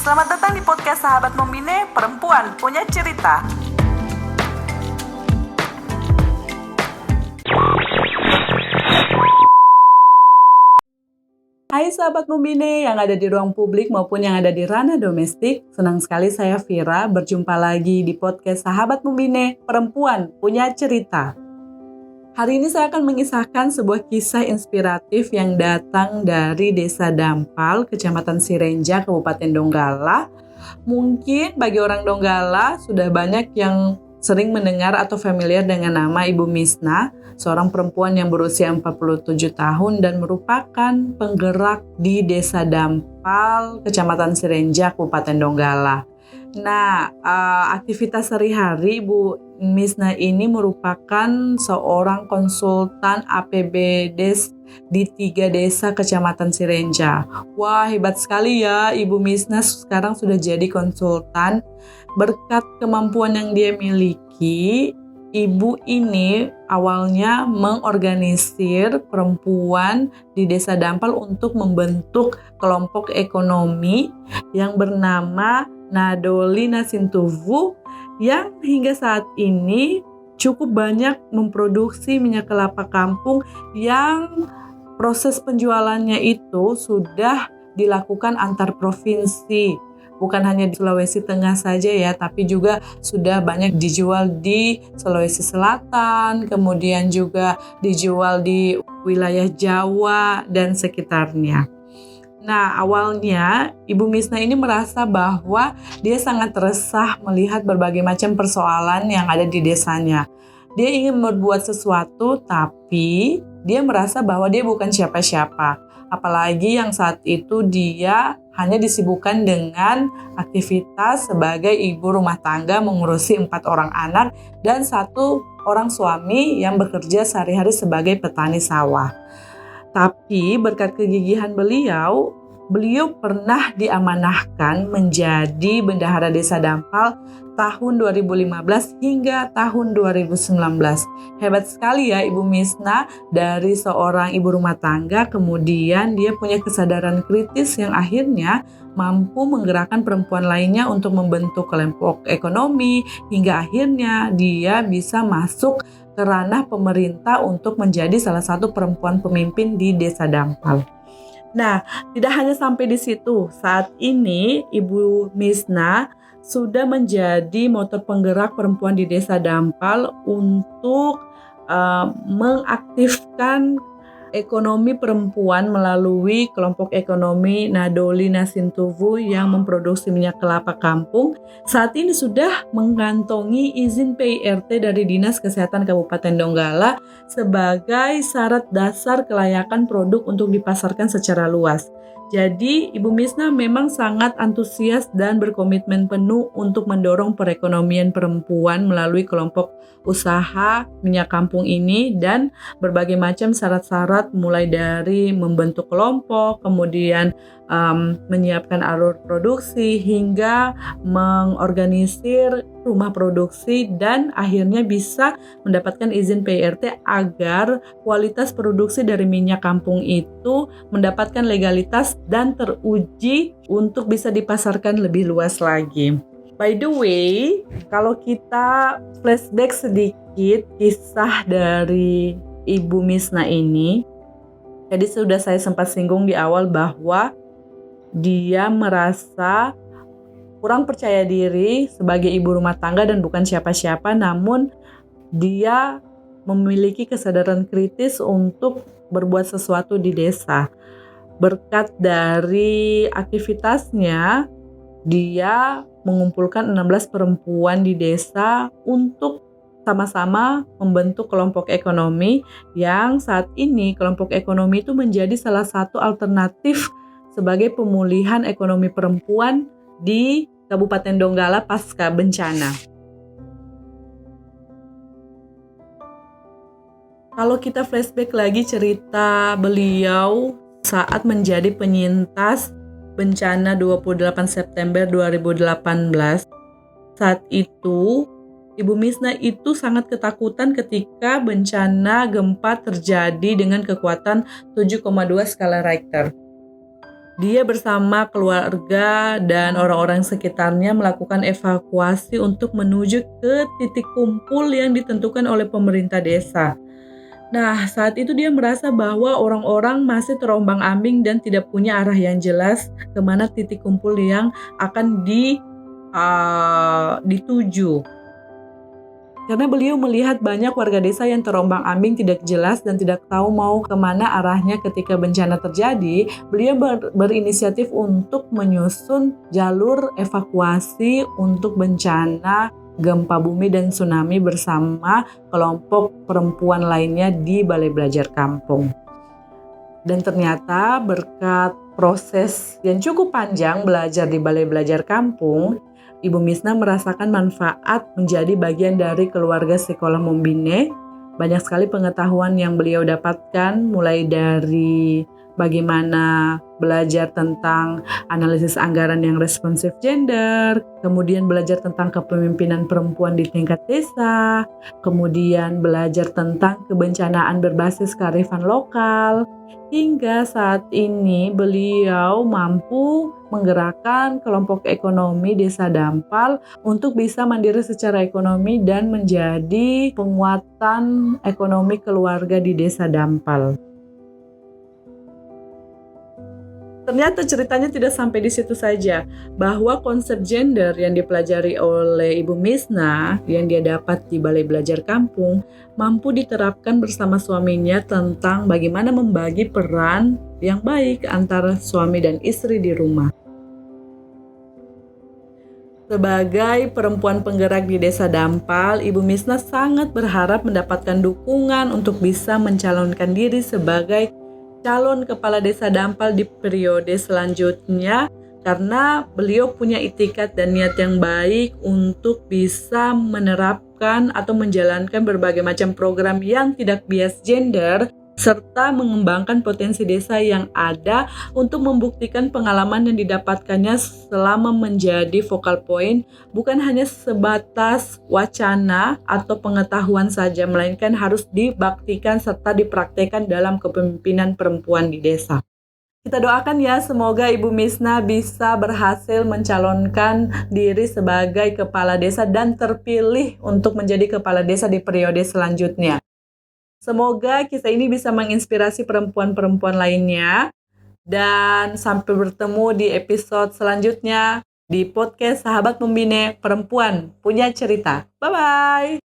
Selamat datang di podcast Sahabat Membine, Perempuan Punya Cerita. Hai sahabat Membine yang ada di ruang publik maupun yang ada di ranah domestik. Senang sekali saya Vira berjumpa lagi di podcast Sahabat Membine, Perempuan Punya Cerita. Hari ini saya akan mengisahkan sebuah kisah inspiratif yang datang dari Desa Dampal, Kecamatan Sirenja, Kabupaten Donggala. Mungkin bagi orang Donggala sudah banyak yang sering mendengar atau familiar dengan nama Ibu Misna, seorang perempuan yang berusia 47 tahun dan merupakan penggerak di Desa Dampal, Kecamatan Sirenja, Kabupaten Donggala. Nah, aktivitas sehari-hari Ibu Misna ini merupakan seorang konsultan APBDes di 3 desa Kecamatan Sirenja. Wah, hebat sekali ya Ibu Misna sekarang sudah jadi konsultan. Berkat kemampuan yang dia miliki, Ibu ini awalnya mengorganisir perempuan di Desa Dampal untuk membentuk kelompok ekonomi yang bernama Nadoli Nasintuvu yang hingga saat ini cukup banyak memproduksi minyak kelapa kampung yang proses penjualannya itu sudah dilakukan antar provinsi. Bukan hanya di Sulawesi Tengah saja ya, tapi juga sudah banyak dijual di Sulawesi Selatan, kemudian juga dijual di wilayah Jawa dan sekitarnya. Nah, awalnya Ibu Misna ini merasa bahwa dia sangat resah melihat berbagai macam persoalan yang ada di desanya. Dia ingin berbuat sesuatu, tapi dia merasa bahwa dia bukan siapa-siapa. Apalagi yang saat itu dia hanya disibukkan dengan aktivitas sebagai ibu rumah tangga mengurusi 4 orang anak dan 1 orang suami yang bekerja sehari-hari sebagai petani sawah. Tapi berkat kegigihan beliau pernah diamanahkan menjadi bendahara Desa Dampal tahun 2015 hingga tahun 2019. Hebat sekali ya Ibu Misna, dari seorang ibu rumah tangga kemudian dia punya kesadaran kritis yang akhirnya mampu menggerakkan perempuan lainnya untuk membentuk kelompok ekonomi hingga akhirnya dia bisa masuk ke ranah pemerintah untuk menjadi salah satu perempuan pemimpin di Desa Dampal. Nah, tidak hanya sampai di situ. Saat ini Ibu Misna sudah menjadi motor penggerak perempuan di Desa Dampal untuk mengaktifkan ekonomi perempuan melalui kelompok ekonomi Nadoli Nasintuvu yang memproduksi minyak kelapa kampung. Saat ini sudah mengantongi izin PIRT dari Dinas Kesehatan Kabupaten Donggala sebagai syarat dasar kelayakan produk untuk dipasarkan secara luas. Jadi, Ibu Misna memang sangat antusias dan berkomitmen penuh untuk mendorong perekonomian perempuan melalui kelompok usaha minyak kampung ini dan berbagai macam syarat-syarat mulai dari membentuk kelompok, kemudian menyiapkan alur produksi hingga mengorganisir rumah produksi dan akhirnya bisa mendapatkan izin PIRT agar kualitas produksi dari minyak kampung itu mendapatkan legalitas dan teruji untuk bisa dipasarkan lebih luas lagi. By the way, kalau kita flashback sedikit kisah dari Ibu Misna ini, jadi sudah saya sempat singgung di awal bahwa dia merasa kurang percaya diri sebagai ibu rumah tangga dan bukan siapa-siapa, namun dia memiliki kesadaran kritis untuk berbuat sesuatu di desa. Berkat dari aktivitasnya, dia mengumpulkan 16 perempuan di desa untuk sama-sama membentuk kelompok ekonomi yang saat ini kelompok ekonomi itu menjadi salah satu alternatif sebagai pemulihan ekonomi perempuan di Kabupaten Donggala pasca bencana. Kalau kita flashback lagi cerita beliau saat menjadi penyintas bencana 28 September 2018, saat itu Ibu Misna itu sangat ketakutan ketika bencana gempa terjadi dengan kekuatan 7,2 skala Richter. Dia bersama keluarga dan orang-orang sekitarnya melakukan evakuasi untuk menuju ke titik kumpul yang ditentukan oleh pemerintah desa. Nah, saat itu dia merasa bahwa orang-orang masih terombang-ambing dan tidak punya arah yang jelas kemana titik kumpul yang akan dituju. Karena beliau melihat banyak warga desa yang terombang-ambing, tidak jelas dan tidak tahu mau kemana arahnya ketika bencana terjadi, beliau berinisiatif untuk menyusun jalur evakuasi untuk bencana gempa bumi dan tsunami bersama kelompok perempuan lainnya di Balai Belajar Kampung. Dan ternyata berkat proses yang cukup panjang belajar di Balai Belajar Kampung, Ibu Misna merasakan manfaat menjadi bagian dari keluarga Sekolah Membine. Banyak sekali pengetahuan yang beliau dapatkan, mulai dari bagaimana belajar tentang analisis anggaran yang responsif gender, kemudian belajar tentang kepemimpinan perempuan di tingkat desa, kemudian belajar tentang kebencanaan berbasis kearifan lokal, hingga saat ini beliau mampu menggerakkan kelompok ekonomi Desa Dampal untuk bisa mandiri secara ekonomi dan menjadi penguatan ekonomi keluarga di Desa Dampal. Ternyata ceritanya tidak sampai di situ saja, bahwa konsep gender yang dipelajari oleh Ibu Misna yang dia dapat di Balai Belajar Kampung mampu diterapkan bersama suaminya tentang bagaimana membagi peran yang baik antara suami dan istri di rumah. Sebagai perempuan penggerak di Desa Dampal, Ibu Misna sangat berharap mendapatkan dukungan untuk bisa mencalonkan diri sebagai calon kepala desa Dampal di periode selanjutnya, karena beliau punya itikat dan niat yang baik untuk bisa menerapkan atau menjalankan berbagai macam program yang tidak bias gender serta mengembangkan potensi desa yang ada untuk membuktikan pengalaman yang didapatkannya selama menjadi focal point bukan hanya sebatas wacana atau pengetahuan saja, melainkan harus dibaktikan serta dipraktekkan dalam kepemimpinan perempuan di desa. Kita doakan ya, semoga Ibu Misna bisa berhasil mencalonkan diri sebagai kepala desa dan terpilih untuk menjadi kepala desa di periode selanjutnya. Semoga kisah ini bisa menginspirasi perempuan-perempuan lainnya. Dan sampai bertemu di episode selanjutnya di podcast Sahabat Membine Perempuan Punya Cerita. Bye-bye!